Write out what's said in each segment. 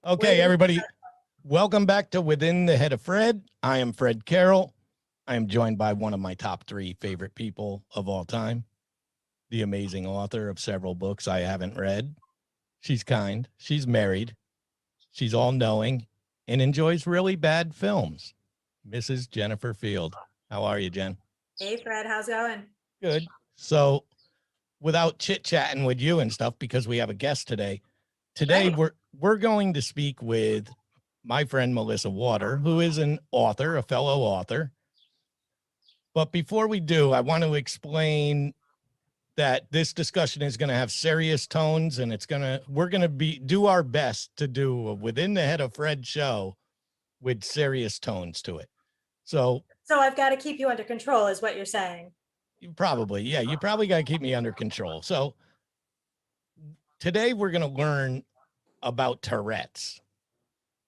Okay, everybody, welcome back to Within the Head of Fred. I am Fred Carroll. I am joined by one of my top 3 favorite people of all time, the amazing author of several books I haven't read. She's kind, she's married, she's all-knowing, and enjoys really bad films. Mrs. Jennifer Field. How are you, Jen? Hey, Fred, how's it going? Good. So, without chit-chatting with you and stuff, because we have a guest today, Right. we're going to speak with my friend Melissa Water, who is an author, a fellow author. But before we do, I want to explain that this discussion is going to have serious tones, and we're going to do our best to do a Within the Head of Fred show with serious tones to it. So I've got to keep you under control, is what you're saying. you probably got to keep me under control. So today we're going to learn about Tourette's.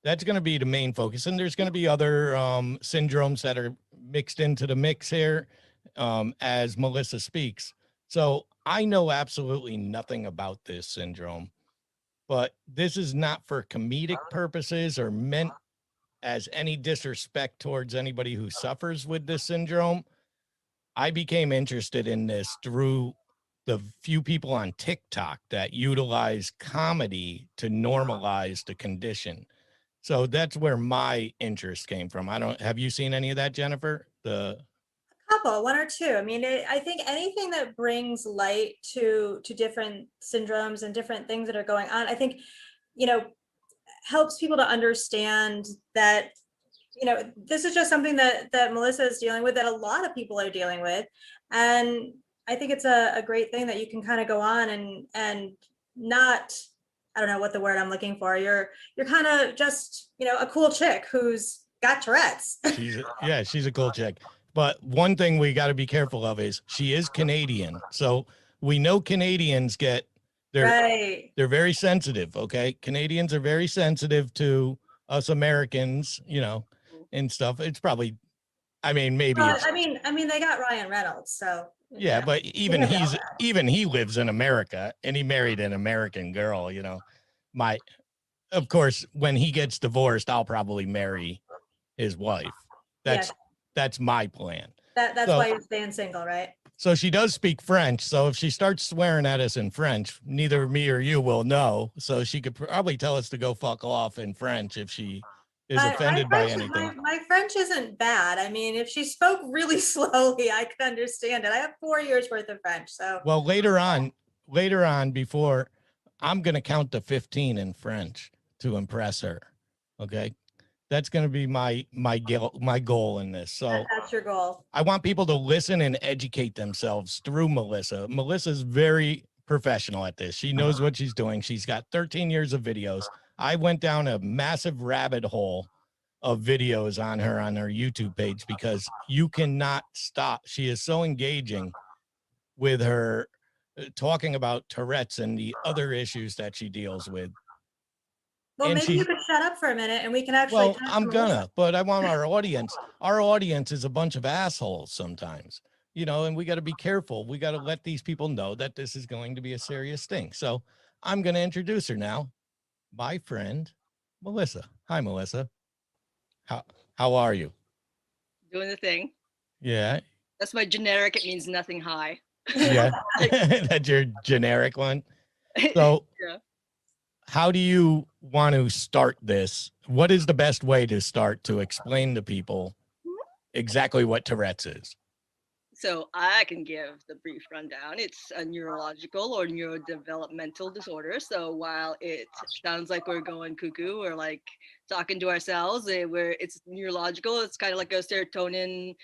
That's going to be the main focus. And there's going to be other syndromes that are mixed into the mix here as Melissa speaks. So I know absolutely nothing about this syndrome, but this is not for comedic purposes or meant as any disrespect towards anybody who suffers with this syndrome. I became interested in this through the few people on TikTok that utilize comedy to normalize the condition. So that's where my interest came from. Have you seen any of that, Jennifer? Couple, one or two. I mean, I think anything that brings light to different syndromes and different things that are going on, I think, you know, helps people to understand that, this is just something that Melissa is dealing with, that a lot of people are dealing with. And I think it's a great thing that you can kind of go on and not, I don't know what the word I'm looking for. You're kind of just, a cool chick who's got Tourette's. She's a cool chick. But one thing we got to be careful of is she is Canadian. So we know Canadians Right. they're very sensitive. Okay. Canadians are very sensitive to us Americans, and stuff. It's probably, maybe it's, I mean, they got Ryan Reynolds, so yeah, but even he lives in America and he married an American girl, of course, when he gets divorced, I'll probably marry his wife. That's my plan. That's why you're staying single, right? So she does speak French. So if she starts swearing at us in French, neither me or you will know. So she could probably tell us to go fuck off in French if she is offended by anything. My French isn't bad. I mean, if she spoke really slowly, I could understand it. I have 4 years worth of French. So well, later on, before I'm gonna count to 15 in French to impress her. Okay. That's going to be my goal in this. So that's your goal. I want people to listen and educate themselves through Melissa. Melissa's very professional at this. She knows what she's doing. She's got 13 years of videos. I went down a massive rabbit hole of videos on her YouTube page because you cannot stop. She is so engaging with her talking about Tourette's and the other issues that she deals with. Well, maybe you could shut up for a minute and we can actually. Well, I'm gonna, but I want our audience. Our audience is a bunch of assholes sometimes, and we got to be careful. We got to let these people know that this is going to be a serious thing. So I'm going to introduce her now. My friend, Melissa. Hi, Melissa. How are you? Doing the thing. Yeah. That's my generic. It means nothing high. Yeah. That's your generic one. So yeah. How do you want to start this? What is the best way to start to explain to people exactly what Tourette's is? So I can give the brief rundown. It's a neurological or neurodevelopmental disorder. So while it sounds like we're going cuckoo or like talking to ourselves, it's neurological. It's kind of like a serotonin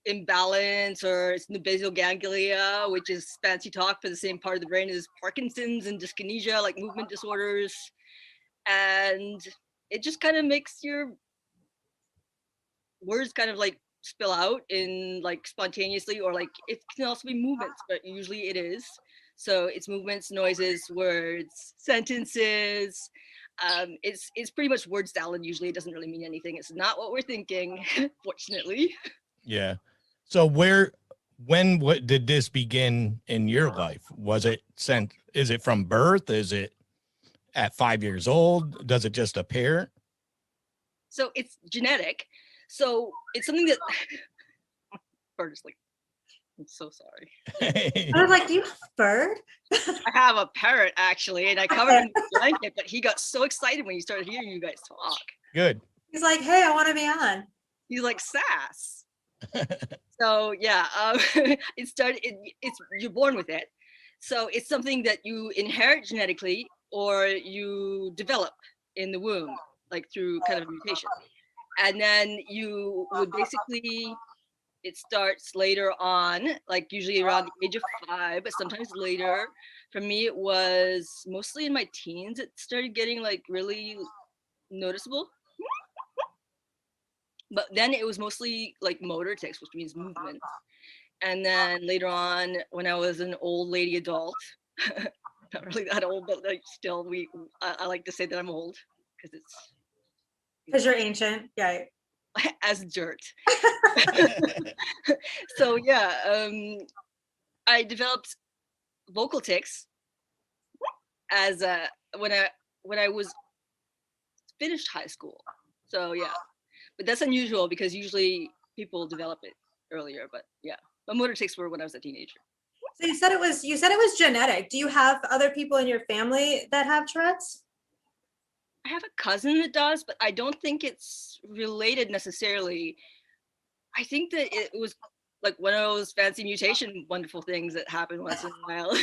imbalance, or it's the basal ganglia, which is fancy talk for the same part of the brain as Parkinson's and dyskinesia, like movement disorders. And it just kind of makes your words kind of like spill out in like spontaneously, or like it can also be movements, but usually it is. So it's movements, noises, words, sentences. It's pretty much word salad. Usually it doesn't really mean anything. It's not what we're thinking, fortunately. Yeah. So what did this begin in your life? Was it is it from birth? Is it at 5 years old? Does it just appear? So it's genetic. So it's something that bird is like, I'm so sorry. I was like, do you have a bird? I have a parrot actually, and I covered him in a blanket, but he got so excited when he started hearing you guys talk. Good. He's like, hey, I want to be on. He's like sass. So yeah, it started. It's you're born with it, so it's something that you inherit genetically or you develop in the womb, like through kind of mutation, and then you would basically. It starts later on, like usually around the age of 5, but sometimes later. For me, it was mostly in my teens. It started getting like really noticeable. But then it was mostly like motor tics, which means movement. And then later on, when I was an old lady adult, not really that old, but like still, I like to say that I'm old because it's Because you're ancient. Yeah. as dirt. So yeah, I developed vocal tics as when I was finished high school. So yeah, but that's unusual because usually people develop it earlier. But yeah, my motor tics were when I was a teenager. So you said it was genetic. Do you have other people in your family that have Tourette's? I have a cousin that does, but I don't think it's related necessarily. I think that it was like one of those fancy mutation wonderful things that happen once in a while.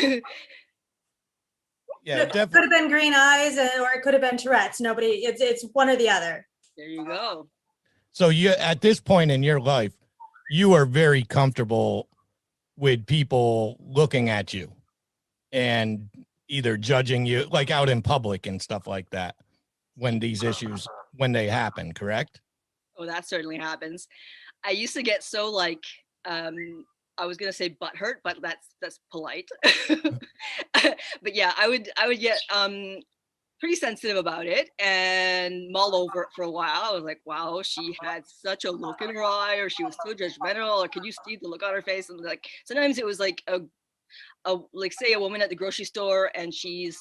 Yeah, Could definitely. have been green eyes, or it could have been Tourette's. Nobody. It's one or the other. There you go. So you, at this point in your life, you are very comfortable with people looking at you and either judging you, like out in public and stuff like that, when these issues, when they happen, correct? Oh, that certainly happens. I used to get so like I was gonna say butthurt, but that's polite. But yeah, I would get pretty sensitive about it and mull over it for a while. I was like, wow, she had such a look in her eye, or she was so judgmental, or could you see the look on her face? And like sometimes it was like a like say a woman at the grocery store and she's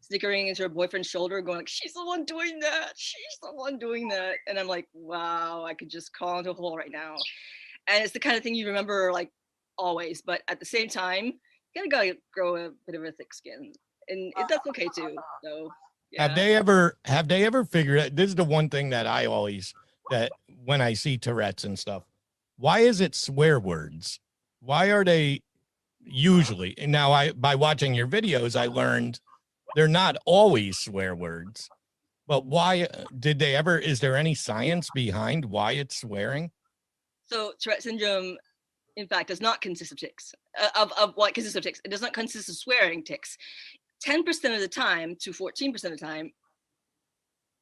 snickering into her boyfriend's shoulder going like, she's the one doing that, she's the one doing that, and I'm like, wow, I could just call into a hole right now. And it's the kind of thing you remember like always, but at the same time you gotta grow a bit of a thick skin, and that's okay too. So yeah. Have they ever figured out, this is the one thing that I always, that when I see Tourette's and stuff, why is it swear words? Why are they usually, and now by watching your videos, I learned they're not always swear words, but why did they ever, is there any science behind why it's swearing? So Tourette syndrome, in fact, does not consist of tics. Of what consists of tics? It does not consist of swearing tics. 10% of the time to 14% of the time,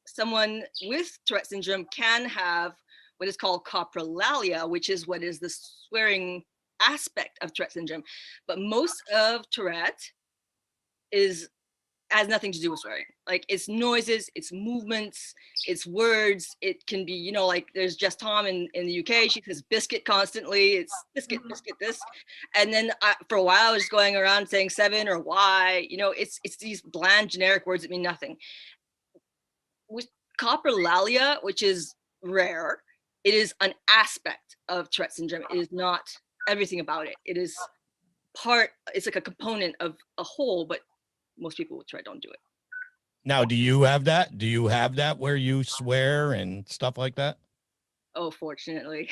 someone with Tourette syndrome can have what is called coprolalia, which is what is the swearing aspect of Tourette syndrome. But most of Tourette has nothing to do with swearing. Like it's noises, it's movements, it's words. It can be, like there's Jess Tom in the UK. She says biscuit constantly. It's biscuit, biscuit, this. And then for a while I was going around saying 7 or Y. It's these bland generic words that mean nothing. With coprolalia, which is rare, it is an aspect of Tourette syndrome. It is not everything about it. It is it's like a component of a whole, but most people with Tourette don't do it. Now, do you have that? Do you have that where you swear and stuff like that? Oh, fortunately.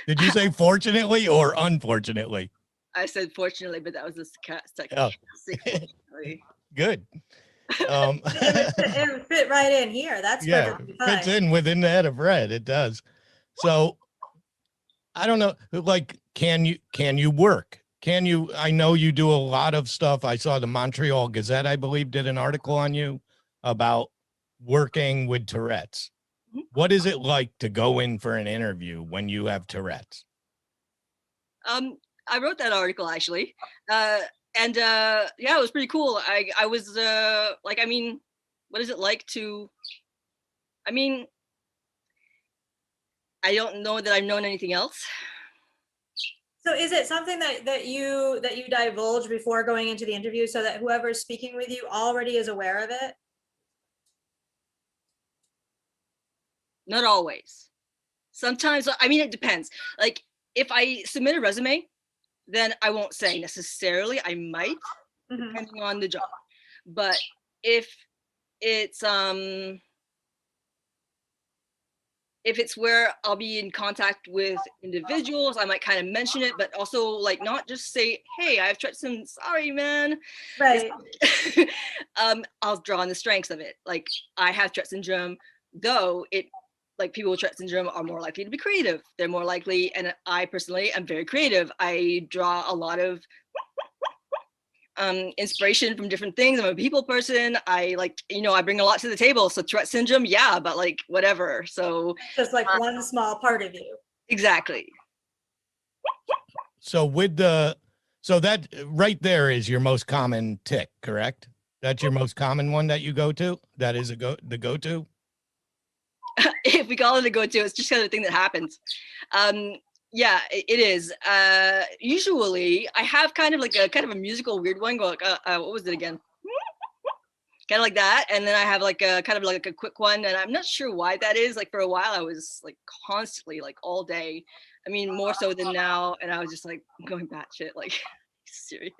Did you say fortunately or unfortunately? I said fortunately, but that was a sarcastic. Oh. Good. It would fit right in here. That's yeah, perfectly fine. fits in within the head of FREDD. It does. So I don't know, like, can you work? I know you do a lot of stuff. I saw the Montreal Gazette, I believe, did an article on you about working with Tourette's. What is it like to go in for an interview when you have Tourette's? I wrote that article actually. Yeah, it was pretty cool. I was like, what is it like to, I don't know that I've known anything else. So is it something that you divulge before going into the interview so that whoever's speaking with you already is aware of it? Not always. Sometimes, I mean, it depends. Like if I submit a resume, then I won't say necessarily. I might, Mhm. depending on the job. But if it's where I'll be in contact with individuals, I might kind of mention it, but also like not just say, "Hey, I have Tourette syndrome. Sorry, man." Right. I'll draw on the strengths of it. Like I have Tourette syndrome, though it like people with Tourette syndrome are more likely to be creative. They're more likely, and I personally am very creative. I draw a lot of inspiration from different things. I'm a people person. I like, I bring a lot to the table. So Tourette syndrome, yeah, but like whatever. So Just like one small part of you. exactly. So so that right there is your most common tick, correct? That's your most common one that you go to? That is the go-to? If we call it a go-to, it's just kind of a thing that happens. Yeah, it is. Usually I have kind of a musical weird one go what was it again? Kind of like that, and then I have like a kind of like a quick one, and I'm not sure why that is. Like for a while I was like constantly like all day. I mean, more so than now, and I was just like going batshit, like serious.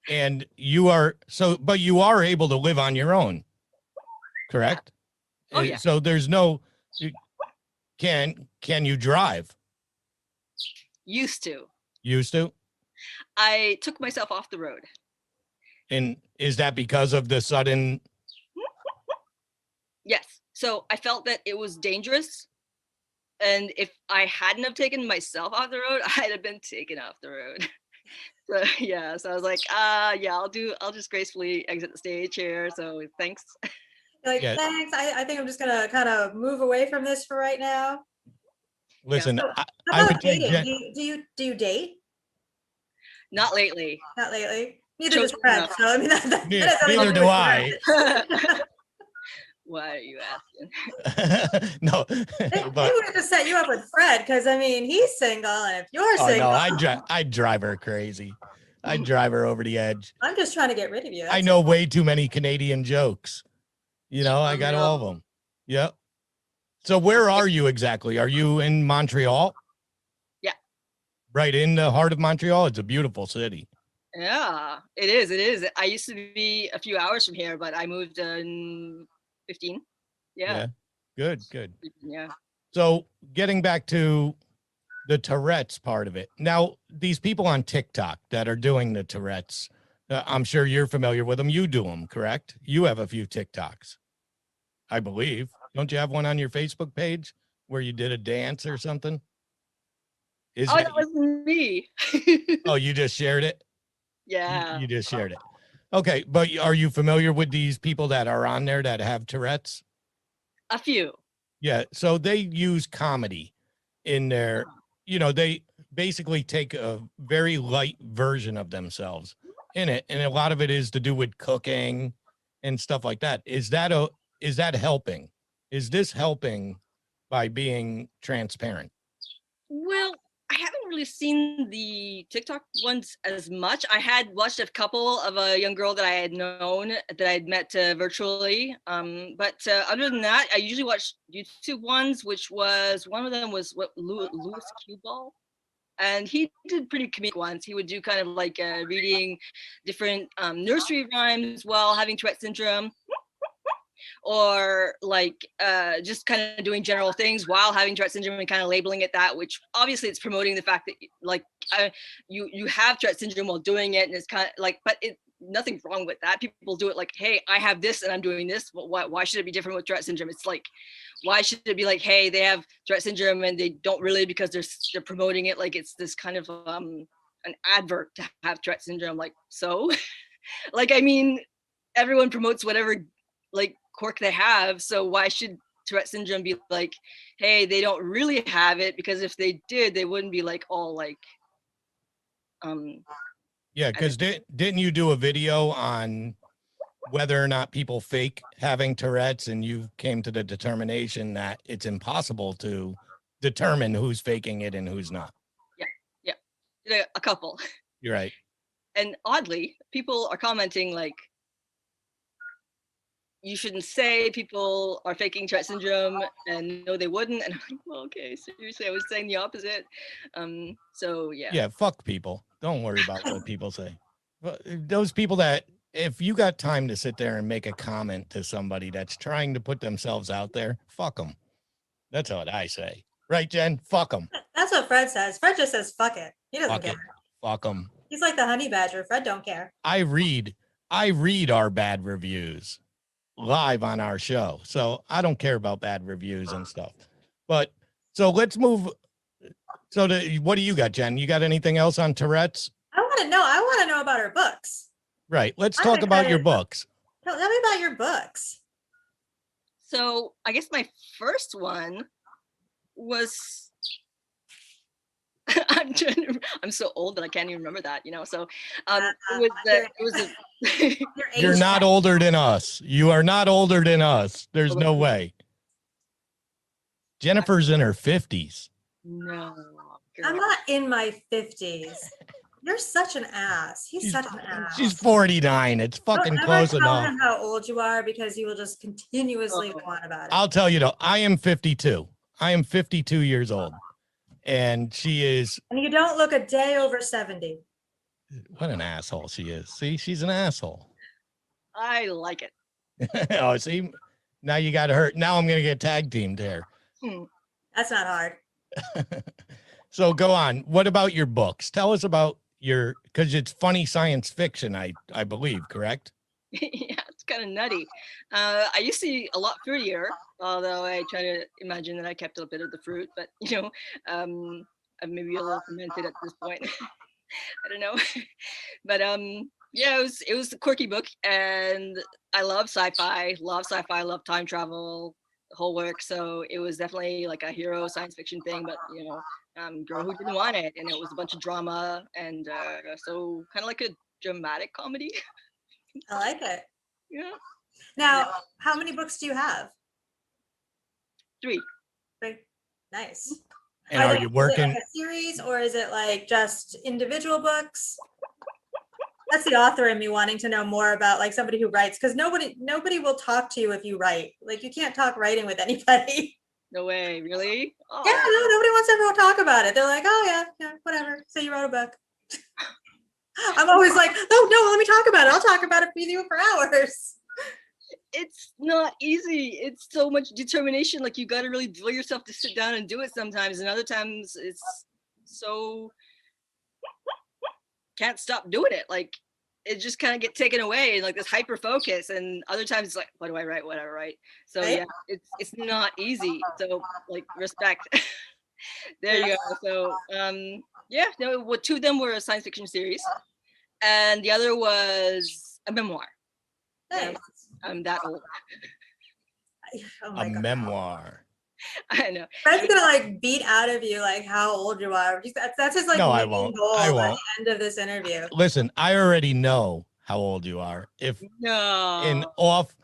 And but you are able to live on your own, correct? Oh yeah. So there's can you drive? Used to. Used to? I took myself off the road. And is that because of the sudden? Yes. So I felt that it was dangerous. And if I hadn't have taken myself off the road, I'd have been taken off the road. So yeah, so I was like, yeah, I'll just gracefully exit the stage here. So thanks. Like, Yeah. thanks. I think I'm just gonna kind of move away from this for right now. Listen, So, I how would about take dating? Do you date? Not lately. Not lately. Neither does Chosen Fred. enough. So I mean, that has nothing neither to do with I. Tourette. Why are you asking? No, Maybe but we have to set you up with Fred because I mean he's single, and if you're oh single, no, I'd drive her crazy. I'd drive her over the edge. I'm just trying to get rid of you. I That's know way too many Canadian jokes. I got all of No. them. Yep. So where are you exactly? Are you in Montreal? Yeah. Right in the heart of Montreal. It's a beautiful city. Yeah, it is. It is. I used to be a few hours from here, but I moved in 15. Yeah. Good, good. Yeah. So getting back to the Tourette's part of it. Now, these people on TikTok that are doing the Tourette's, I'm sure you're familiar with them. You do them, correct? You have a few TikToks, I believe. Don't you have one on your Facebook page where you did a dance or something? Oh, that was me. Oh, you just shared it? Yeah. You just shared it. Okay, but are you familiar with these people that are on there that have Tourette's? A few. Yeah, so they use comedy in their, they basically take a very light version of themselves in it, and a lot of it is to do with cooking and stuff like that. Is that helping? Is this helping by being transparent? Well, I haven't really seen the TikTok ones as much. I had watched a couple of a young girl that I had known that I'd met virtually. But other than that, I usually watch YouTube ones, which was one of them was Louis Cueball. And he did pretty comedic ones. He would do kind of like reading different nursery rhymes while having Tourette syndrome, or like just kind of doing general things while having Tourette syndrome and kind of labeling it that, which obviously it's promoting the fact that like you have Tourette syndrome while doing it, and it's kind of like, but nothing's wrong with that. People do it like, hey, I have this and I'm doing this. But why should it be different with Tourette syndrome? It's like, why should it be like, hey, they have Tourette syndrome and they don't really, because they're promoting it like it's this kind of an advert to have Tourette syndrome. Like, so like, I mean, everyone promotes whatever like quirk they have, so why should Tourette syndrome be like, hey, they don't really have it? Because if they did, they wouldn't be like all like yeah, because didn't you do a video on whether or not people fake having Tourette's, and you came to the determination that it's impossible to determine who's faking it and who's not? Yeah. A couple. You're right. And oddly, people are commenting like, you shouldn't say people are faking Tourette syndrome, and no, they wouldn't. And I'm like, well, okay, seriously, I was saying the opposite. So yeah. Yeah, fuck people. Don't worry about what people say. Those people that, if you got time to sit there and make a comment to somebody that's trying to put themselves out there, fuck them. That's what I say. Right, Jen? Fuck them. That's what Fred says. Fred just says, fuck it. He doesn't Fuck care. it. Fuck them. He's like the honey badger. Fred don't care. I read our bad reviews live on our show. So I don't care about bad reviews and stuff. But so let's move. So what do you got, Jen? You got anything else on Tourette's? I want to know about her books. Right. Let's talk about your books. Tell me about your books. So I guess my first one was I'm so old that I can't even remember that, So You're not older than us. You are not older than us. There's no way. Jennifer's in her 50s. No, I'm not in my 50s. You're such an ass. He's such an ass. She's 49. It's fucking close enough. Don't ever tell him how old you are, because he will just continuously go on about it. I'll tell you though, I am 52. I am 52 years old. And she is. And you don't look a day over 70. What an asshole she is. See, she's an asshole. I like it. Oh, see, now you got her. Now I'm going to get tag teamed here. That's not hard. So go on. What about your books? Tell us about because it's funny science fiction, I believe, correct? Yeah, it's kind of nutty. I used to be a lot fruitier, although I try to imagine that I kept a bit of the fruit, but I'm maybe a little fermented at this point. I don't know. But yeah, it was a quirky book, and I love sci-fi, love time travel, the whole work. So it was definitely like a hero science fiction thing, but girl who didn't want it, and it was a bunch of drama, and so kind of like a dramatic comedy. I like it. Yeah. Now, how many books do you have? 3. Nice. And are you working? Is it like a series, or is it like just individual books? That's the author in me wanting to know more about like somebody who writes, because nobody will talk to you if you write. Like, you can't talk writing with anybody. No way, really? Oh. Yeah, no, nobody wants to ever talk about it. They're like, oh yeah, whatever. So you wrote a book. I'm always like, oh no, let me talk about it. I'll talk about it with you for hours. It's not easy. It's so much determination. Like, you got to really drill yourself to sit down and do it sometimes, and other times it's so can't stop doing it. Like, it just kind of get taken away and like this hyper focus, and other times it's like, what do I write? So Right? yeah, it's not easy. So like, respect. There you go. So yeah, no, 2 of them were a science fiction series, and the other was a memoir. Nice. I'm that old. Oh my A God. memoir. I know. Fred's gonna like beat out of you like how old you are. That's his like No, I main won't. goal I at won't. the end of this interview. Listen, I already know how old you are. If No. in off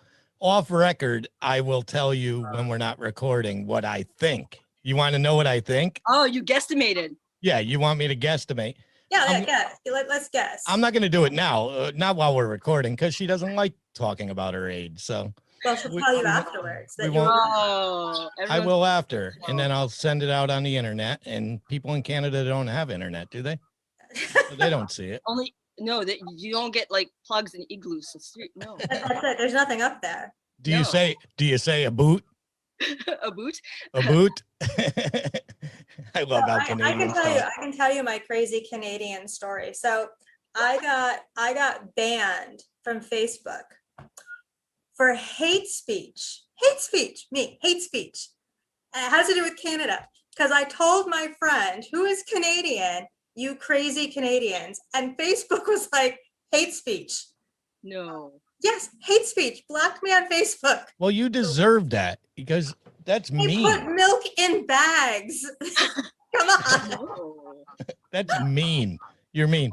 record, I will tell you when we're not recording what I think. You want to know what I think? Oh, you guesstimated. Yeah, you want me to guesstimate? Yeah, guess. Let's guess. I'm not going to do it now, not while we're recording, because she doesn't like talking about her age. So Well, she'll tell you afterwards. we That you won't- Oh, I will after, and then I'll send it out on the internet. And people in Canada don't have internet, do they? So they don't see it. only no that you don't get like plugs and igloos. No. That's it. There's nothing up there. Do No. you say a boot? A boot. A boot? I love how I Canadians can tell you my crazy Canadian story. So I got banned from Facebook for hate speech. Hate speech. And it has to do with Canada, because I told my friend who is Canadian, you crazy Canadians, and Facebook was like, hate speech. No. Yes, hate speech. Blocked me on Facebook. Well, you deserve that, because that's They mean. put milk in bags. Come on. No. That's mean. You're mean.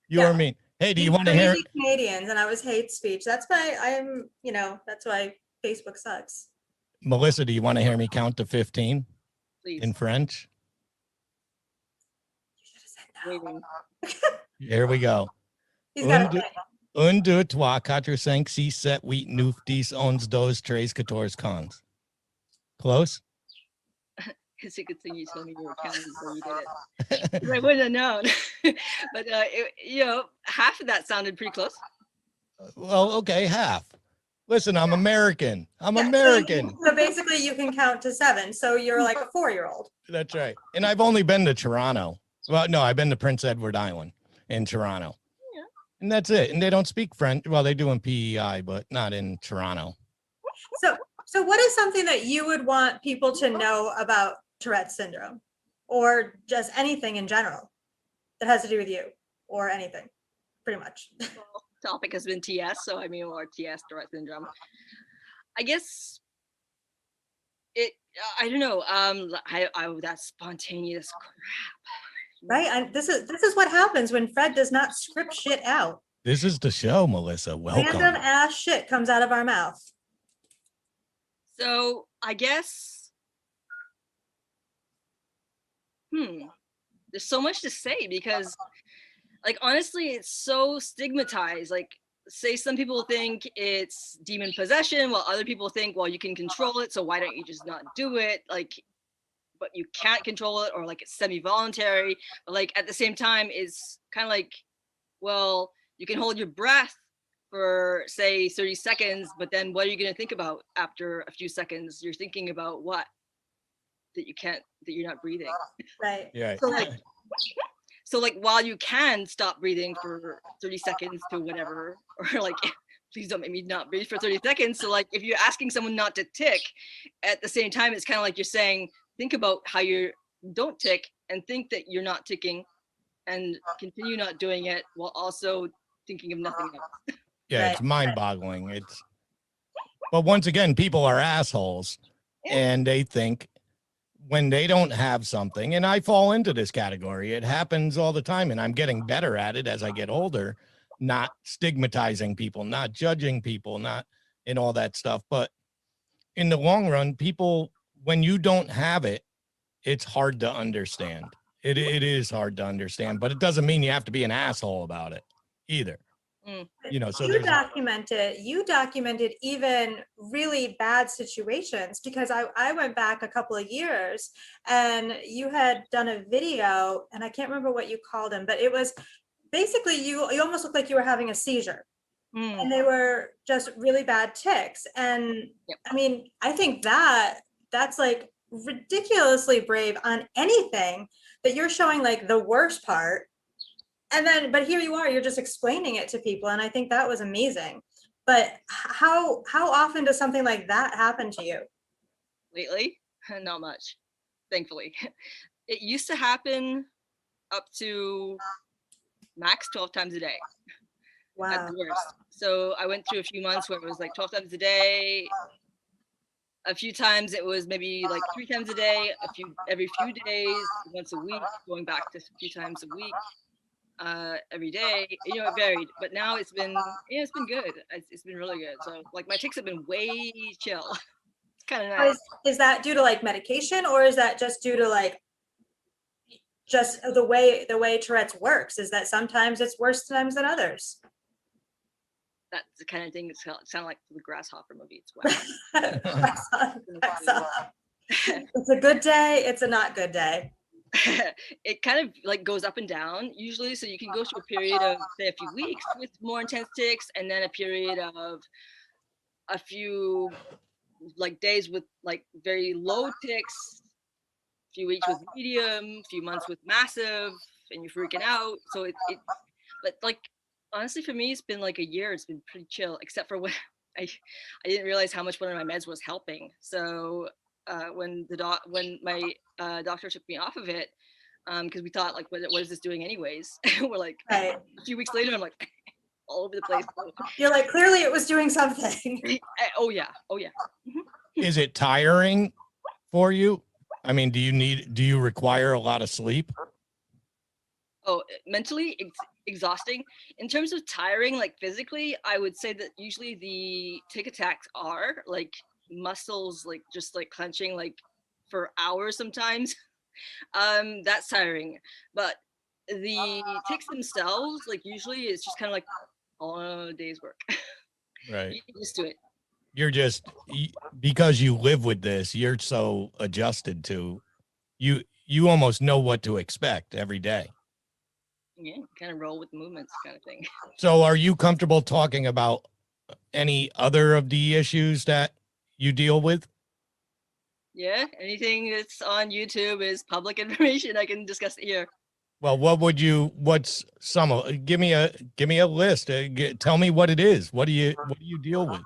You Yeah. are mean. Hey, do you You want to hear? crazy Canadians, and I was hate speech. That's why that's why Facebook sucks. Melissa, do you want to hear me count to 15 Please. in French? You should have said Waiting. Here we go. He's got Un, it. un deux, trois, quatre, cinq, six, sept, huit, neuf, dix, onze, douze, treize, quatorze, cons. Close? It's a good thing you told me you were counting before you did it. 'Cause I wouldn't have known. But half of that sounded pretty close. Well, okay, half. Listen, I'm American. I'm Yeah, American. So basically you can count to 7. So you're like a 4-year-old. That's right. And I've only been to Toronto. Well, no, I've been to Prince Edward Island in Toronto. Yeah. And that's it. And they don't speak French. Well, they do in PEI, but not in Toronto. So what is something that you would want people to know about Tourette syndrome, or just anything in general that has to do with you or anything, pretty much? Well, topic has been TS, so I mean, or TS, Tourette syndrome. I guess I don't know. That spontaneous crap. Right? And this is what happens when Fred does not script shit out. This is the show, Melissa. Welcome. Random ass shit comes out of our mouth. So I guess, there's so much to say because, like, honestly, it's so stigmatized. Like, say some people think it's demon possession, while other people think, well, you can control it, so why don't you just not do it? Like, but you can't control it, or like it's semi-voluntary. But like at the same time, it's kind of like, well, you can hold your breath for say 30 seconds, but then what are you going to think about after a few seconds? You're thinking about what? That you're not breathing. Right. Yeah. So like while you can stop breathing for 30 seconds to whatever, or like, please don't make me not breathe for 30 seconds. So like if you're asking someone not to tick, at the same time, it's kind of like you're saying, think about how you don't tick and think that you're not ticking and continue not doing it while also thinking of nothing else. Yeah, Right. it's mind-boggling. But once again, people are assholes, and they think when they don't have something, and I fall into this category, it happens all the time, and I'm getting better at it as I get older, not stigmatizing people, not judging people, not and all that stuff. But in the long run, people, when you don't have it, it's hard to understand. It is hard to understand, but it doesn't mean you have to be an asshole about it either. You know, so you documented even really bad situations, because I went back a couple of years and you had done a video, and I can't remember what you called him, but it was basically you almost looked like you were having a seizure. And they were just really bad tics. And Yep. I mean, I think that's like ridiculously brave on anything, that you're showing like the worst part. And then, but here you are, you're just explaining it to people. And I think that was amazing. But how often does something like that happen to you? Lately, not much, thankfully. It used to happen up to max 12 times a day. At Wow. the worst. So I went through a few months where it was like 12 times a day. A few times it was maybe like 3 times a day, every few days, once a week, going back to a few times a week, every day. You know, it varied, but now it's been good. It's been really good. So like my tics have been way chill. It's kind of nice. Is that due to like medication, or is that just due to like just the way Tourette's works? Is that sometimes it's worse times than others? That's the kind of thing that sound like the Grasshopper movie. It's wow. It's a good day, it's a not good day. It kind of like goes up and down usually. So you can go through a period of say a few weeks with more intense tics, and then a period of a few like days with like very low tics, a few weeks with medium, a few months with massive, and you're freaking out. So but like honestly for me, it's been like a year. It's been pretty chill, except for when I didn't realize how much one of my meds was helping. So when my doctor took me off of it, because we thought like, what is this doing anyways? We're like, right. A few weeks later, I'm like all over the place. You're like, clearly it was doing something. Oh yeah. Mm-hmm. Is it tiring for you? I mean, do you require a lot of sleep? Oh, mentally it's exhausting. In terms of tiring, like physically, I would say that usually the tic attacks are like muscles, like just like clenching like for hours sometimes. That's tiring. But the tics themselves, like usually it's just kind of like all a day's work. Right. You get used to it. You're just because you live with this, you're so adjusted to you almost know what to expect every day. Yeah, kind of roll with the movements kind of thing. So are you comfortable talking about any other of the issues that you deal with? Yeah, anything that's on YouTube is public information. I can discuss it here. Well, what's some of, give me a list. Tell me what it is. What do you deal with?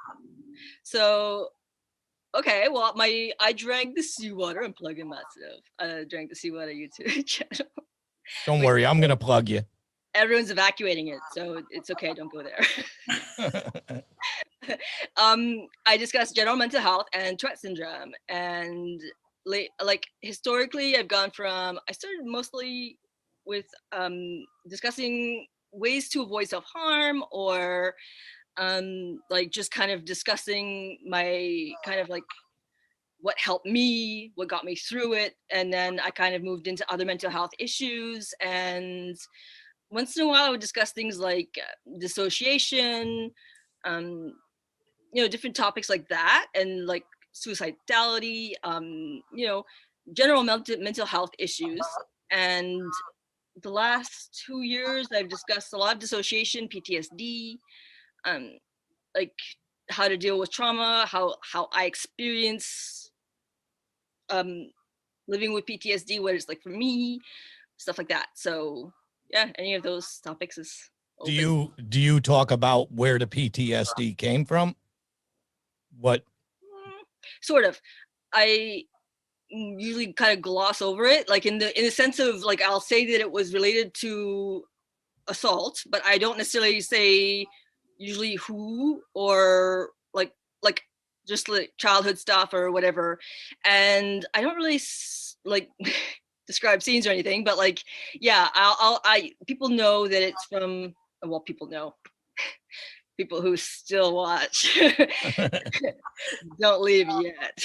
So, okay, well, I drank the seawater. I'm plugging myself. I drank the seawater YouTube channel. Don't Wait, worry, I'm going to plug you. everyone's evacuating it, so it's okay. Don't go there. I discussed general mental health and Tourette syndrome, and like historically, I've gone from I started mostly with discussing ways to avoid self harm, or like just kind of discussing my kind of like what helped me, what got me through it, and then I kind of moved into other mental health issues. And once in a while, I would discuss things like dissociation, um, different topics like that, and like suicidality, general mental health issues. And the last 2 years, I've discussed a lot of dissociation, PTSD, um, like how to deal with trauma, how I experience um, living with PTSD, what it's like for me, stuff like that. So yeah, any of those topics is open. Do you talk about where the PTSD came from? What? Sort of. I usually kind of gloss over it, like in the sense of like I'll say that it was related to assault, but I don't necessarily say usually who, or like just like childhood stuff or whatever. And I don't really like describe scenes or anything, but like yeah, I people know that it's from, well, people know, people who still watch don't leave yet.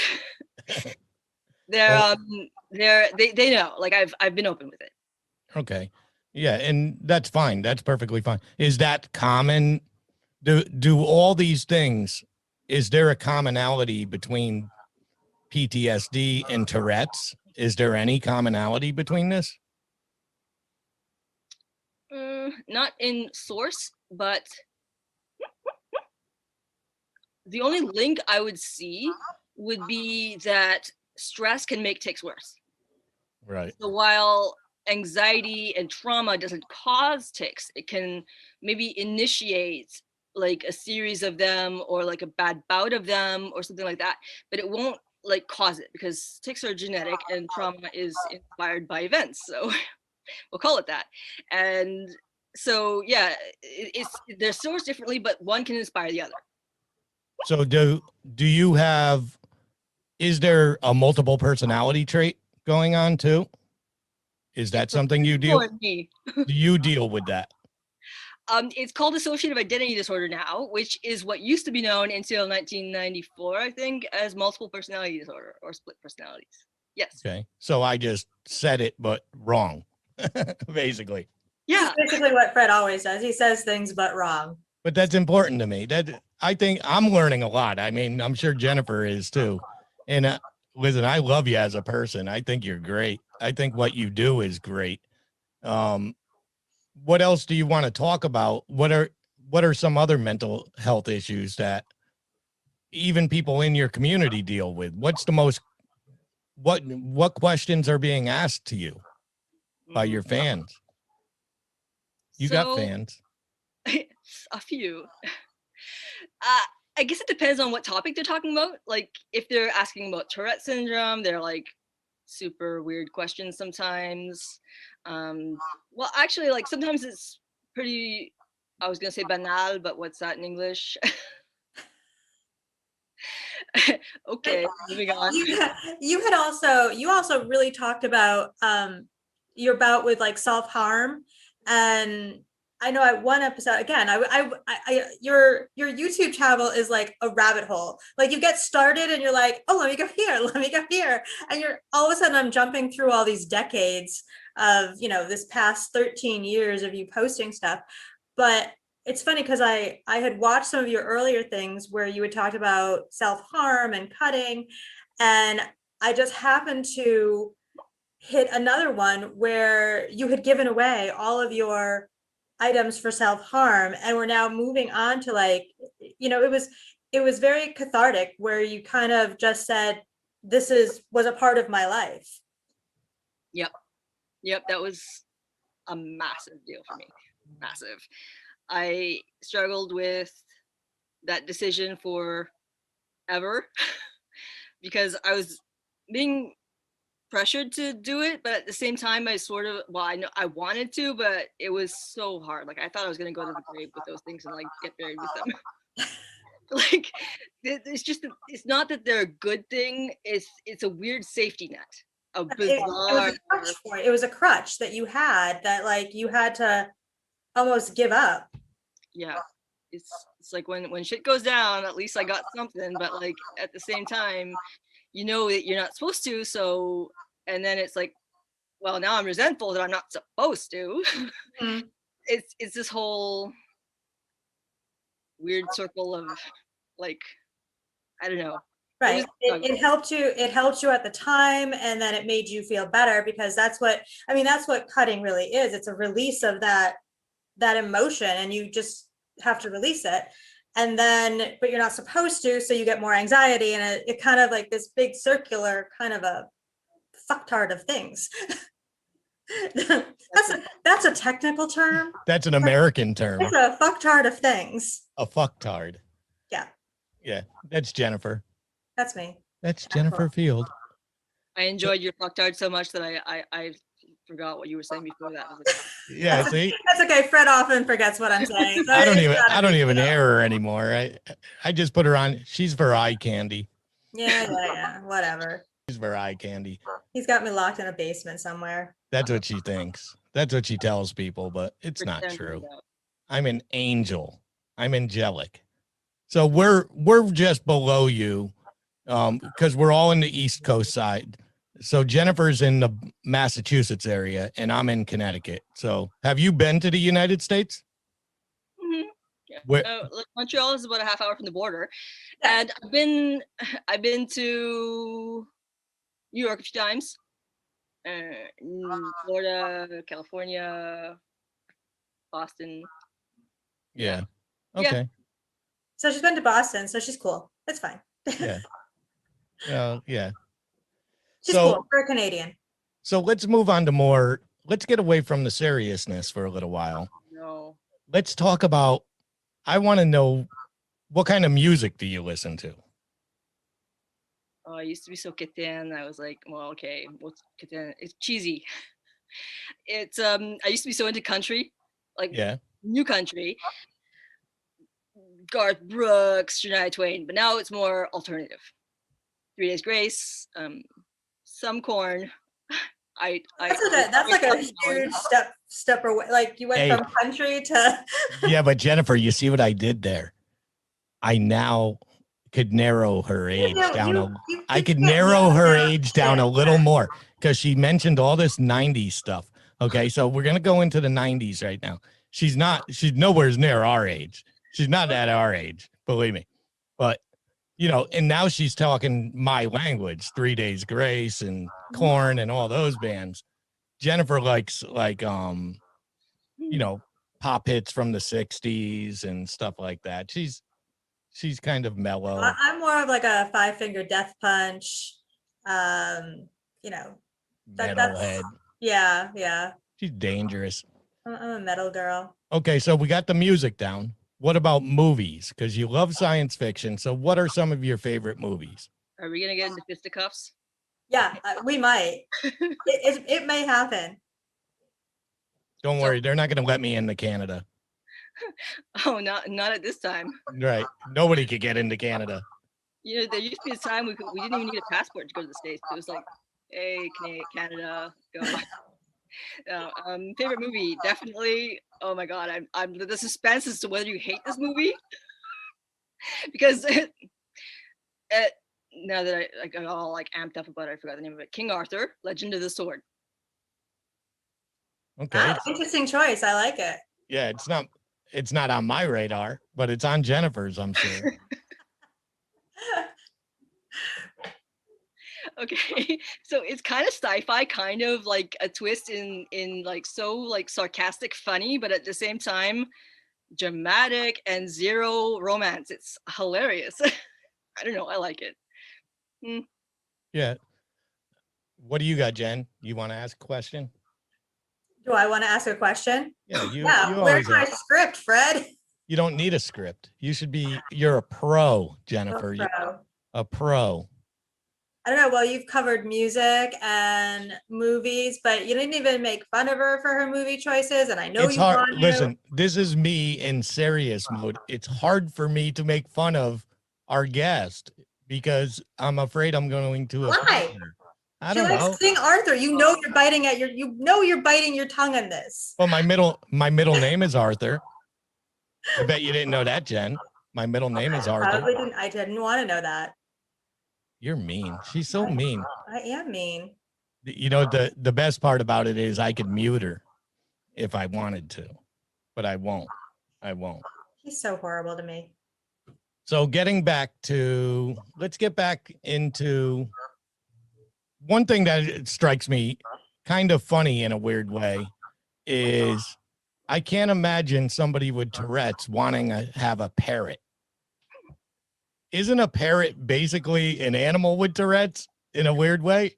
Well, They know, like I've been open with it. okay. Yeah, and that's fine. That's perfectly fine. Is that common? Do all these things, is there a commonality between PTSD and Tourette's? Is there any commonality between this? Not in source, but the only link I would see would be that stress can make tics worse. Right. So while anxiety and trauma doesn't cause tics, it can maybe initiate like a series of them, or like a bad bout of them or something like that, but it won't like cause it, because tics are genetic and trauma is inspired by events. So we'll call it that. And so yeah, they're sourced differently, but one can inspire the other. So do you have, is there a multiple personality trait going on too? Is that something you deal? Me. Do you deal with that? It's called dissociative identity disorder now, which is what used to be known until 1994, I think, as multiple personality disorder or split personalities. Yes. Okay. So I just said it, but wrong, basically. Yeah. That's basically what Fred always does. He says things but wrong. But that's important to me. That I think I'm learning a lot. I mean, I'm sure Jennifer is too. And listen, I love you as a person. I think you're great. I think what you do is great. What else do you want to talk about? What are some other mental health issues that even people in your community deal with? What's the most, what questions are being asked to you by your fans? You got fans. A few. I guess it depends on what topic they're talking about. Like if they're asking about Tourette syndrome, they're like super weird questions sometimes. Well, actually, like sometimes it's pretty, I was gonna say banal, but what's that in English? Okay, moving on. You also really talked about your bout with like self-harm. And I know at one episode, again, your YouTube channel is like a rabbit hole. Like you get started and you're like, oh, let me go here, let me go here. And you're all of a sudden I'm jumping through all these decades of, this past 13 years of you posting stuff. But it's funny because I had watched some of your earlier things where you had talked about self-harm and cutting, and I just happened to hit another one where you had given away all of your items for self-harm, and we're now moving on to it was very cathartic where you kind of just said, was a part of my life. Yep, that was a massive deal for me. Massive. I struggled with that decision forever because I was being pressured to do it, but at the same time I know I wanted to, but it was so hard. Like I thought I was going to go to the grave with those things and like get buried with them. Like it's not that they're a good thing, it's a weird safety net, a bizarre it was a crutch that you had that like you had to almost give up. Yeah, it's like when shit goes down, at least I got something, but like at the same time you know that you're not supposed to, so and then it's like, well, now I'm resentful that I'm not supposed to. Mm-hmm. It's this whole weird circle of like, I don't know. Right. It helped you at the time, and then it made you feel better because that's what cutting really is. It's a release of that emotion, and you just have to release it. And then, but you're not supposed to, so you get more anxiety, and it kind of like this big circular kind of a fucktard of things. That's a technical term. That's an American term. It's a fucktard of things. A fucktard. Yeah. Yeah, that's Jennifer. That's me. That's Jennifer Field. I enjoyed your fucktard so much that I forgot what you were saying before that. Yeah, see, that's okay. Fred often forgets what I'm saying. So I don't even air her anymore. I just put her on. She's for eye candy. Yeah. Whatever. She's for eye candy. He's got me locked in a basement somewhere. That's what she thinks. That's what she tells people, but it's not true. I'm an angel. I'm angelic. So we're just below you, because we're all in the East Coast side. So Jennifer's in the Massachusetts area and I'm in Connecticut. So have you been to the United States? Mm-hmm. Yeah. Montreal is about a half hour from the border. And I've been to New York a few times. Florida, California, Boston. Yeah. Okay. Yeah. So she's been to Boston, so she's cool. It's fine. Yeah. Yeah. She's cool for a Canadian. So let's move on to let's get away from the seriousness for a little while. No. Let's talk about, I want to know, what kind of music do you listen to? Oh, I used to be so kitten. I was like, well, okay, what's kitten? It's cheesy. It's I used to be so into country, like new country. Garth Brooks, Shania Twain, but now it's more alternative. 3 Days Grace, some Korn. That's like a huge step away. Like you went from country to. Yeah, but Jennifer, you see what I did there? I now could narrow her age down. I could narrow her age down a little more because she mentioned all this 90s stuff. Okay, so we're gonna go into the 90s right now. She's nowhere near our age. She's not at our age, believe me. But and now she's talking my language, 3 Days Grace and Korn and all those bands. Jennifer likes pop hits from the 60s and stuff like that. She's kind of mellow. I'm more of like a Five Finger Death Punch. Metalhead. Yeah. She's dangerous. I'm a metal girl. Okay, so we got the music down. What about movies? Because you love science fiction. So what are some of your favorite movies? Are we going to get into fisticuffs? Yeah, we might. it may happen. Don't worry. They're not going to let me into Canada. Oh, not at this time. Right. Nobody could get into Canada. There used to be a time we didn't even need a passport to go to the States. It was like, hey, Canada, go. Favorite movie, definitely. Oh my god, I'm the suspense as to whether you hate this movie because now that I got all like amped up about it, I forgot the name of it. King Arthur, Legend of the Sword. Okay. Interesting choice. I like it. Yeah, it's not on my radar, but it's on Jennifer's, I'm sure. Okay, so it's kind of sci-fi, kind of like a twist in like so like sarcastic funny, but at the same time dramatic and zero romance. It's hilarious. I don't know, I like it. Yeah. What do you got, Jen? You want to ask a question? Do I want to ask a question? Yeah, you Yeah, always where's my ask. script, Fred? You don't need a script. You're a pro, Oh, Jennifer. pro. A pro. I don't know. Well, you've covered music and movies, but you didn't even make fun of her for her movie choices. And I know It's you hard. want to. Listen, this is me in serious mode. It's hard for me to make fun of our guest because I'm afraid I'm going to Why? offend her. I She don't likes know. King Arthur. You know you're biting at you're biting your tongue on this. Well, my middle name is Arthur. I bet you didn't know that, Jen. My middle name is Arthur. I didn't want to know that. You're mean. She's so mean. I am mean. You know, the best part about it is I could mute her if I wanted to, but I won't. I won't. He's so horrible to me. So let's get back into one thing that strikes me kind of funny in a weird way is I can't imagine somebody with Tourette's wanting to have a parrot. Isn't a parrot basically an animal with Tourette's in a weird way?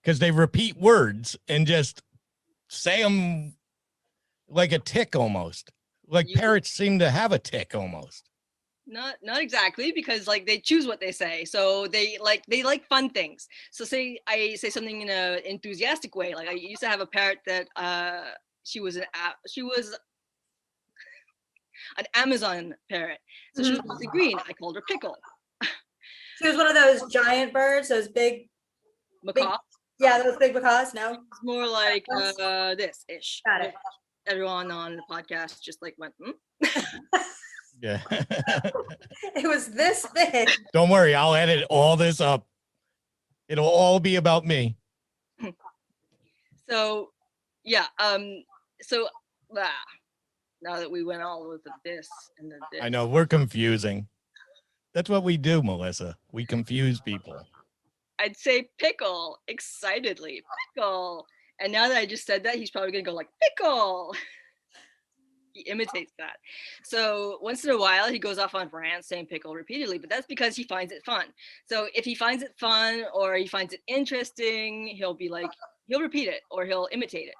Because they repeat words and just say them like a tick almost. Like parrots seem to have a tick almost. Not exactly, because like they choose what they say, so they like fun things. So say I say something in a enthusiastic way. Like I used to have a parrot that she was an Amazon parrot, so she was mostly green. I called her Pickle. She was one of those giant birds, those big Macaw. Yeah, those big macaws. No, it's more like this ish. Got it. Everyone on the podcast just like went. Yeah. It was this big. Don't worry, I'll edit all this up. It'll all be about me. So, yeah. So, now that we went all with this and the this. I know we're confusing. That's what we do, Melissa. We confuse people. I'd say Pickle excitedly, Pickle. And now that I just said that, he's probably gonna go like Pickle. He imitates that. So once in a while, he goes off on rants saying Pickle repeatedly, but that's because he finds it fun. So if he finds it fun or he finds it interesting, he'll repeat it or he'll imitate it.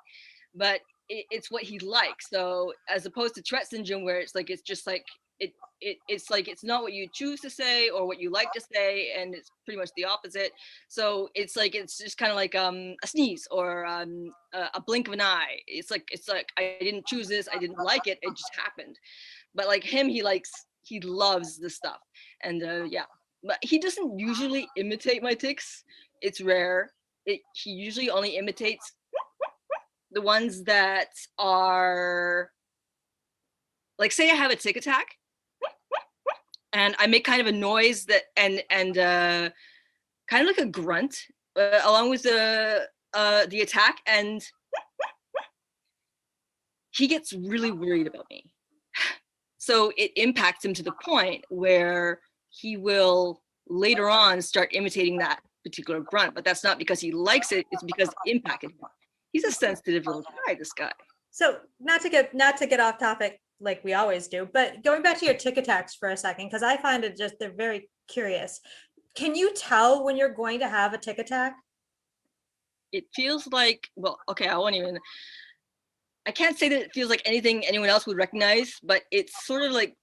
But it's what he likes. So as opposed to Tourette syndrome, where it's just like it's like it's not what you choose to say or what you like to say, and it's pretty much the opposite. So it's just kind of like a sneeze or a blink of an eye. It's like I didn't choose this, I didn't like it, it just happened. But like him, he loves the stuff. And yeah, but he doesn't usually imitate my tics. It's rare. He usually only imitates the ones that are like, say I have a tic attack and I make kind of a noise that and kind of like a grunt along with the attack, and he gets really worried about me. So it impacts him to the point where he will later on start imitating that particular grunt, but that's not because he likes it, it's because it impacted him. He's a sensitive little guy, this guy. So not to get off topic like we always do, but going back to your tic attacks for a second, because I find it they're very curious. Can you tell when you're going to have a tic attack? It feels like, well, okay, I can't say that it feels like anything anyone else would recognize, but it's sort of like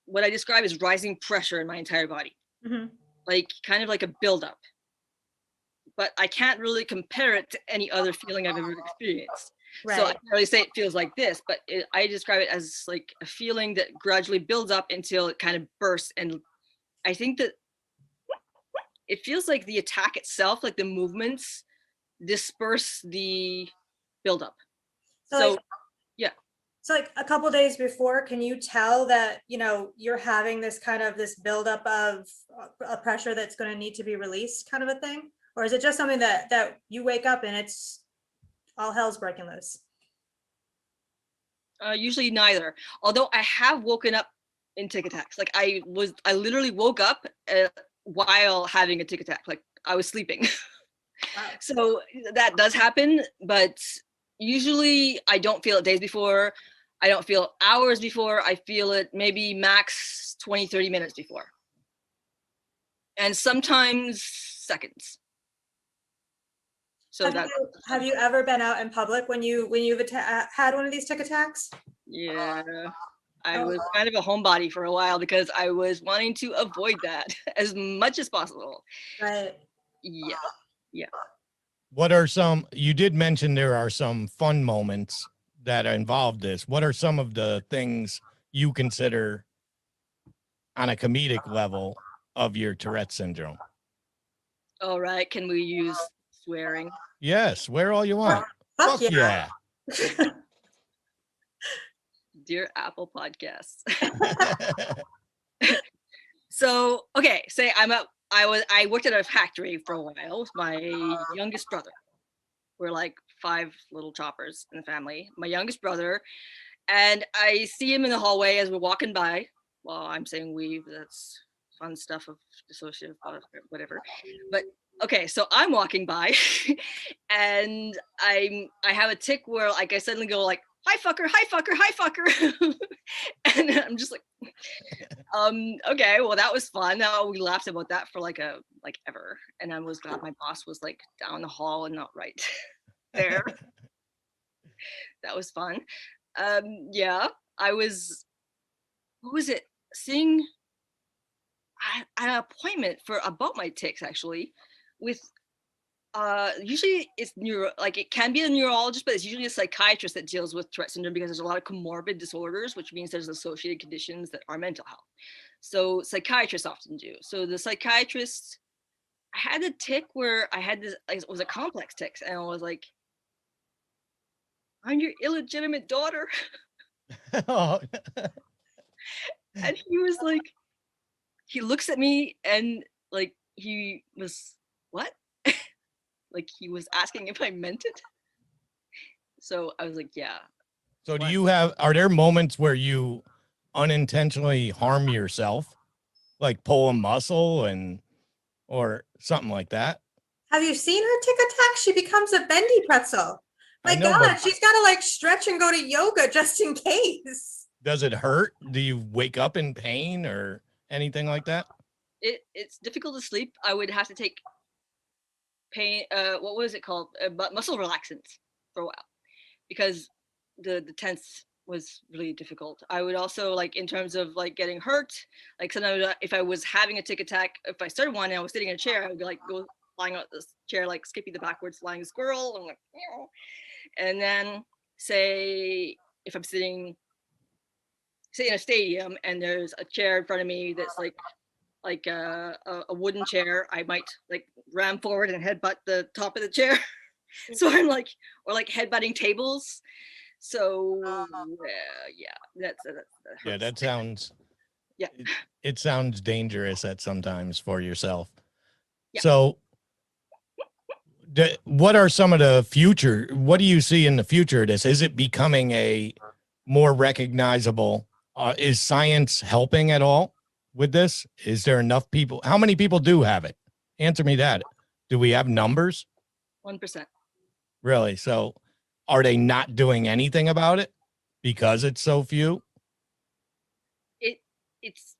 what I describe as rising pressure in my entire body. Mm-hmm. Like kind of like a buildup. But I can't really compare it to any other feeling I've ever experienced. Right. So I can't really say it feels like this, but I describe it as like a feeling that gradually builds up until it kind of bursts. And I think that it feels like the attack itself, like the movements, disperse the buildup. So yeah. So like a couple days before, can you tell that, you're having this kind of this buildup of a pressure that's going to need to be released kind of a thing? Or is it just something that you wake up and it's all hell's breaking loose. Usually neither. Although I have woken up in tick attacks. Like I literally woke up while having a tick attack. Like I was sleeping. Wow. So that does happen, but usually I don't feel it days before. I don't feel it hours before. I feel it maybe max 20, 30 minutes before. And sometimes seconds. So Have you ever been out in public when you've had one of these tick attacks? Yeah, I was kind of a homebody for a while because I was wanting to avoid that as much as possible. Right. Yeah. What are some, you did mention there are some fun moments that involve this. What are some of the things you consider on a comedic level of your Tourette syndrome? All right. Can we use swearing? Yes, swear all you want. Fuck Fuck yeah. Dear Apple Podcasts. So, okay, say I worked at a factory for a while with my youngest brother. We're like 5 little choppers in the family. My youngest brother, and I see him in the hallway as we're walking by. Well, I'm saying we, that's fun stuff of dissociative, whatever. But okay, so I'm walking by and I have a tick where like I suddenly go like, hi fucker, hi fucker, hi fucker. And I'm just like, okay, well that was fun. We laughed about that for like ever. And I was glad my boss was like down the hall and not right there. That was fun. Yeah, I was, what was it? Seeing an appointment for about my tics actually with usually it's it can be a neurologist, but it's usually a psychiatrist that deals with Tourette syndrome because there's a lot of comorbid disorders, which means there's associated conditions that are mental health. So psychiatrists often do. So the psychiatrist, I had a tic where I had this, it was a complex tic, and I was like, I'm your illegitimate daughter. Oh. And he was like, he looks at me and like he was, what? Like he was asking if I meant it. So I was like, yeah. So are there moments where you unintentionally harm yourself? Like pull a muscle or something like that? Have you seen her tick attack? She becomes a bendy pretzel. My God, she's got to like stretch and go to yoga just in case. Does it hurt? Do you wake up in pain or anything like that? It's difficult to sleep. I would have to take pain, what was it called? Muscle relaxants for a while because the tense was really difficult. I would also like in terms of like getting hurt, like sometimes if I was having a tick attack, if I started one and I was sitting in a chair, I would like go flying out this chair like Skippy the backwards flying squirrel. I'm like, meow. And then say if I'm sitting say in a stadium and there's a chair in front of me that's like a wooden chair, I might like ram forward and headbutt the top of the chair. So I'm like, or like headbutting tables. So yeah, yeah, that sounds, yeah. It sounds dangerous at sometimes for yourself. Yeah. So what are some of the future, what do you see in the future of this? Is it becoming a more recognizable? Is science helping at all with this? Is there enough people? How many people do have it? Answer me that. Do we have numbers? 1%. Really? So are they not doing anything about it because it's so few? It's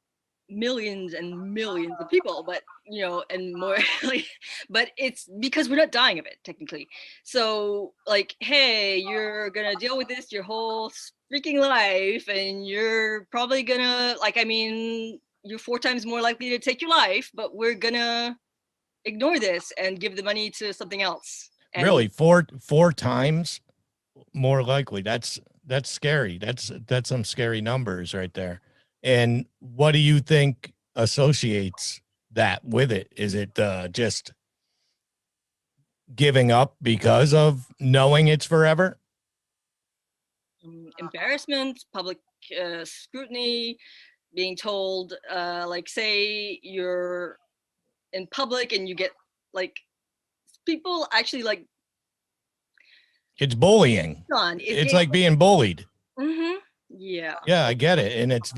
millions and millions of people, but you know, and more like, but it's because we're not dying of it technically. So like, hey, you're gonna deal with this your whole freaking life, and you're probably gonna like, I mean, you're 4 times more likely to take your life, but we're gonna ignore this and give the money to something else. And really, four times more likely. That's scary. That's some scary numbers right there. And what do you think associates that with it? Is it just giving up because of knowing it's forever? embarrassment, public scrutiny, being told, like, say you're in public and you get like people actually like It's bullying. Fun. It's like being bullied. Yeah. Yeah, I get it. And it's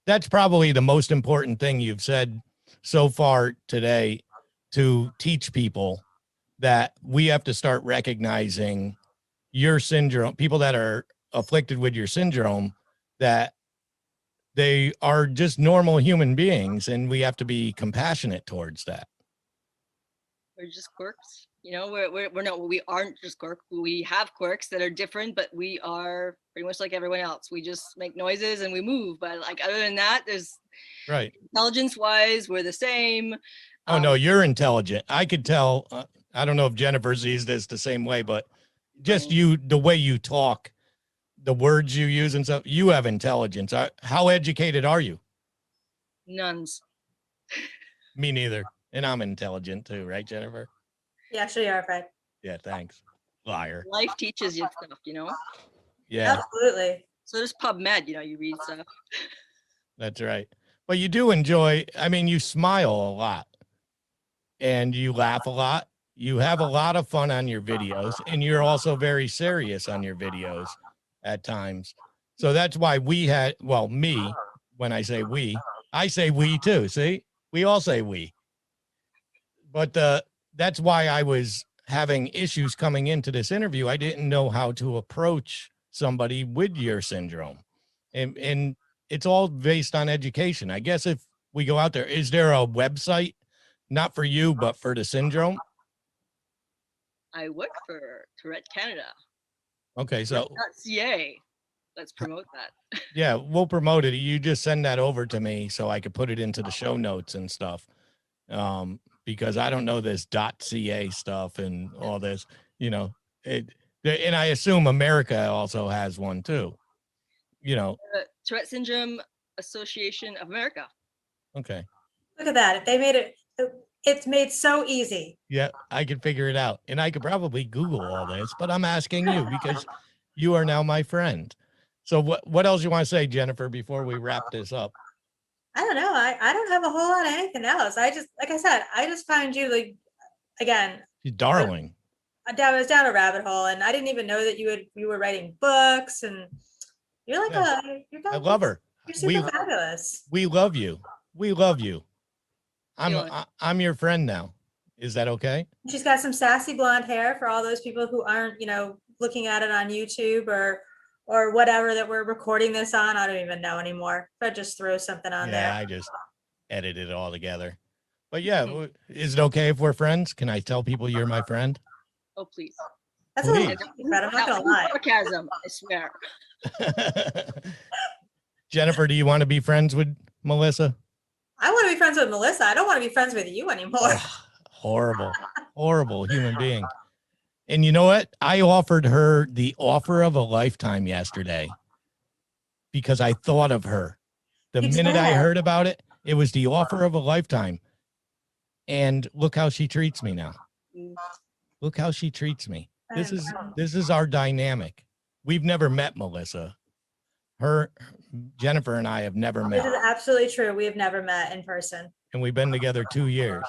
that's probably the most important thing you've said so far today, to teach people that we have to start recognizing your syndrome, people that are afflicted with your syndrome, that they are just normal human beings, and we have to be compassionate towards that. We're just quirks. You know, we aren't just quirks. We have quirks that are different, but we are pretty much like everyone else. We just make noises and we move. But like, other than that, there's Right. intelligence wise, we're the same. Oh, no, you're intelligent. I could tell. I don't know if Jennifer sees this the same way, but just you, the way you talk, the words you use and stuff, you have intelligence. How educated are you? Nuns. Me neither. And I'm intelligent too, right, Jennifer? Yeah, sure you are, Fred. Yeah, thanks. Liar. Life teaches you stuff, you know? Yeah, Absolutely. So there's PubMed, you know, you read stuff. that's right. But you do enjoy, I mean, you smile a lot and you laugh a lot. You have a lot of fun on your videos, and you're also very serious on your videos at times. So that's why me, when I say we too. See, we all say we. But that's why I was having issues coming into this interview. I didn't know how to approach somebody with your syndrome. And it's all based on education. I guess if we go out there, is there a website, not for you, but for the syndrome? I work for Tourette Canada. Okay, so .ca. Let's promote that. yeah, we'll promote it. You just send that over to me so I could put it into the show notes and stuff. Because I don't know this .ca stuff and all this, you know, and I assume America also has one too, you know. Tourette Syndrome Association of America. Okay. Look at that. If they made it, it's made so easy. Yeah, I could figure it out, and I could probably Google all this, but I'm asking you because you are now my friend. So what else you want to say, Jennifer, before we wrap this up? I don't know. I don't have a whole lot of anything else. I just, like I said, I just find you, like, again, She's darling. I was down a rabbit hole, and I didn't even know that you were writing books, and you're like I love her. You're super fabulous. We love you. We love you. I'm your friend now. Is that okay? She's got some sassy blonde hair for all those people who aren't, you know, looking at it on YouTube or whatever that we're recording this on. I don't even know anymore. But just throw something on there. Yeah, I just edited it all together. But yeah, is it okay if we're friends? Can I tell people you're my friend? Oh, please. That's a little creepy, Fred. I'm not gonna lie. Sarcasm, I swear. Jennifer, do you want to be friends with Melissa? I want to be friends with Melissa. I don't want to be friends with you anymore. Oh, horrible human being. And you know what? I offered her the offer of a lifetime yesterday because I thought of her. The minute I heard about it, it was the offer of a lifetime. And look how she treats me now. Look how she treats me. This is our dynamic. We've never met, Melissa. Jennifer and I have never met. This is absolutely true. We have never met in person. And we've been together 2 years.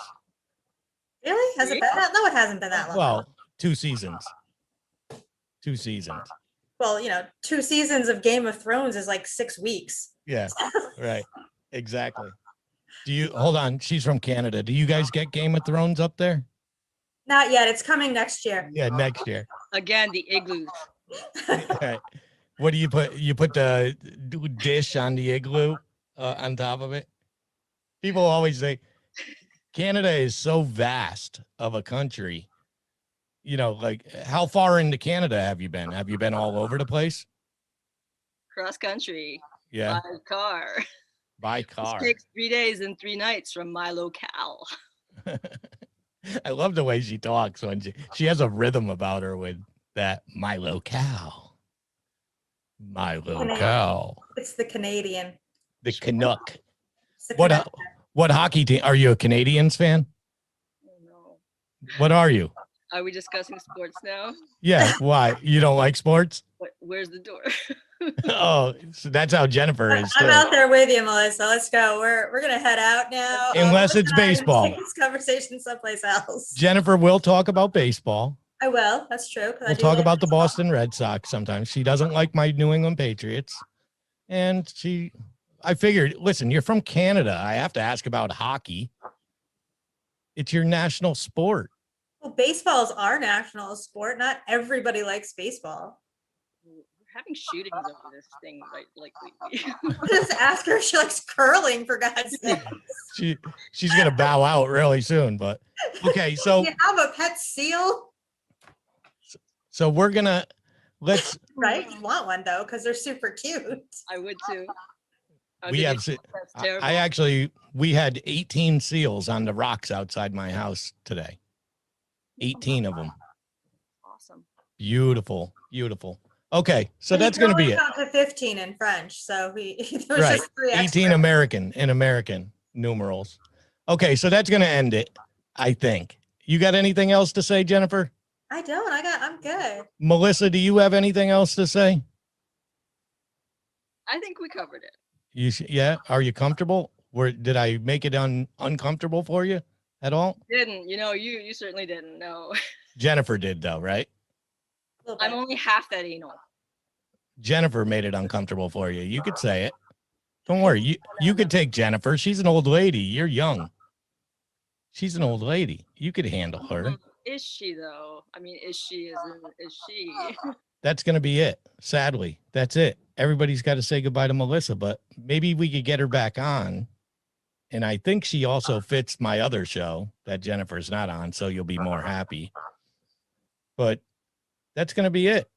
Really? Has it been that? No, it hasn't been that long. Well, 2 seasons. 2 seasons. Well, you know, 2 seasons of Game of Thrones is like 6 weeks. Yeah, right. Exactly. Hold on, she's from Canada. Do you guys get Game of Thrones up there? Not yet. It's coming next year. Yeah, next year. Again, the igloos. Right. What do you put? You put the dish on the igloo on top of it? People always say Canada is so vast of a country. You know, like, how far into Canada have you been? Have you been all over the place? Cross country. Yeah. By car. By car. It takes 3 days and 3 nights from my locale. I love the way she talks when she has a rhythm about her with that. My locale. My locale. It's the Canadian. The Canuck. It's the What hockey team? Are you a Canadiens fan? Oh, no. What are you? Are we discussing sports now? Yeah. Why? You don't like sports? Where's the door? Oh, so that's how Jennifer is too. I'm out there with you, Melissa. Let's go. We're gonna head out now. Unless it's baseball. Take this conversation someplace else. Jennifer will talk about baseball. I will. That's true. 'Cause I We'll do talk like about the baseball. Boston Red Sox sometimes. She doesn't like my New England Patriots. And I figured, listen, you're from Canada. I have to ask about hockey. It's your national sport. Well, baseball is our national sport. Not everybody likes baseball. We're having shootings over this thing, right? Like lately. Just ask her if she likes curling, for God's sake. She's gonna bow out really soon, but okay, so You have a pet seal, we're gonna let's right? You want one though, because they're super cute. I would too. I'll we give you- have se- that's I terrible. actually we had 18 seals on the rocks outside my house today. 18 of them. Awesome. Beautiful. Okay, so But you that's can gonna be only it. count to 15 in French, so there was Right. just 3 18 extra. American numerals. Okay, so that's gonna end it, I think. You got anything else to say, Jennifer? I don't. I'm good. Melissa, do you have anything else to say? I think we covered it. Yeah. Are you comfortable? Did I make it uncomfortable for you at all? Didn't, you certainly didn't. No. Jennifer did though, right? A little I'm bit. only half that anal. Jennifer made it uncomfortable for you. You could say it. Don't worry. You could take Jennifer. She's an old lady. You're young. She's an old lady. You could handle her. Is she though? I mean, is she? Is she? That's going to be it. Sadly, that's it. Everybody's got to say goodbye to Melissa, but maybe we could get her back on. And I think she also fits my other show that Jennifer's not on, so you'll be more happy. But that's going to be it.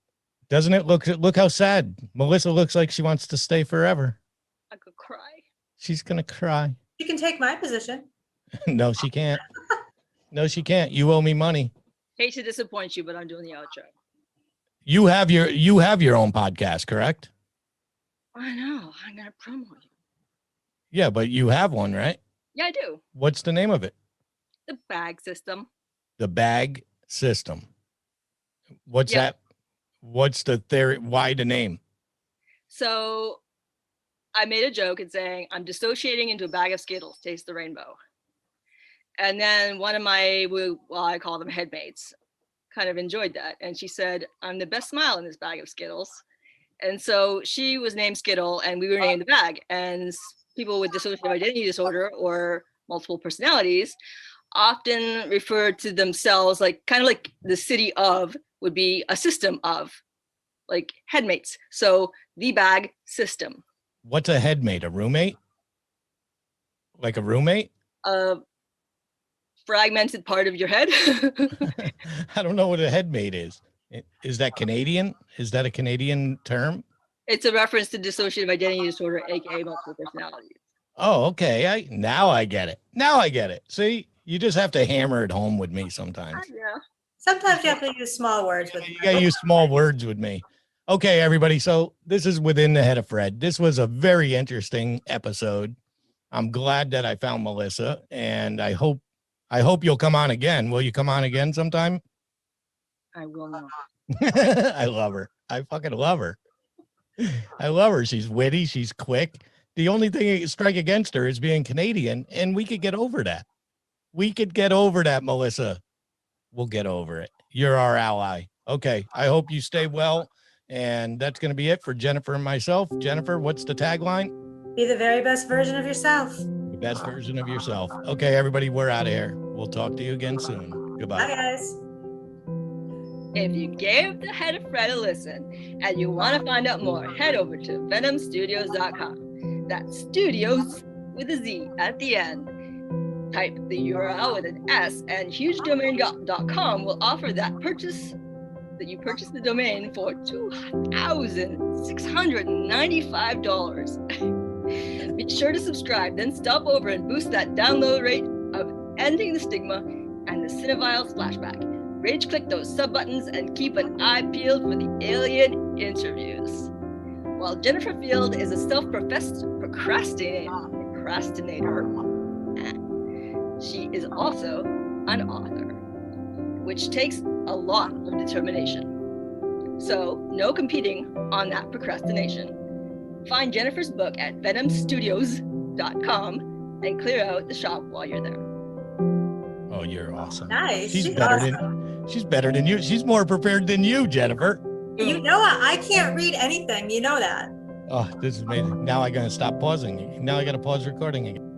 Doesn't it look how sad. Melissa looks like she wants to stay forever. I could cry. She's going to cry. You can take my position. No, she can't. No, she can't. You owe me money. Hate to disappoint you, but I'm doing the outro. You have your own podcast, correct? I know. I'm gonna promo you. Yeah, but you have one, right? Yeah, I do. What's the name of it? The bag system. The Bag System. What's Yeah. that? What's the theory? Why the name? So I made a joke and saying I'm dissociating into a bag of Skittles. Taste the rainbow. And then one of my, I call them headmates, kind of enjoyed that. And she said, I'm the best smile in this bag of Skittles. And so she was named Skittle and we were named the bag. And people with dissociative identity disorder or multiple personalities often refer to themselves like kind of like the city of would be a system of like headmates. So the bag system. What's a headmate? A roommate? Like a roommate? A fragmented part of your head. I don't know what a headmate is. Is that Canadian? Is that a Canadian term? It's a reference to dissociative identity disorder, aka multiple personalities. Oh, okay. Now I get it. Now I get it. See, you just have to hammer it home with me sometimes. Yeah. Sometimes you have to use small words with You gotta use small words with me. Okay, everybody. So this is Within the Head of Fred. This was a very interesting episode. I'm glad that I found Melissa, and I hope you'll come on again. Will you come on again sometime? I will not. I love her. I fucking love her. I love her. She's witty. She's quick. The only thing strike against her is being Canadian, and we could get over that. We could get over that, Melissa. We'll get over it. You're our ally. Okay. I hope you stay well. And that's going to be it for Jennifer and myself. Jennifer, what's the tagline? Be the very best version of yourself. The best version of yourself. Okay, everybody, we're out of here. We'll talk to you again soon. Bye, Goodbye. guys. If you gave the Head of Fred a listen and you want to find out more, head over to venomstudios.com. That's studios with a Z at the end. Type the URL with an S and hugedomain.com will offer that you purchase the domain for $2,695. Be sure to subscribe, then stop over and boost that download rate of Ending the Stigma and the Cinephile Splashback. Rage click those sub buttons and keep an eye peeled for the alien interviews. While Jennifer Field is a self-professed procrastinator, she is also an author, which takes a lot of determination. So no competing on that procrastination. Find Jennifer's book at venomstudios.com and clear out the shop while you're there. Oh, you're awesome. Nice. She's She's better awesome. She's better than you. She's more prepared than you, Jennifer. You know I can't read anything. You know that. Oh, this is amazing. Now I gotta stop pausing. Now I gotta pause recording again.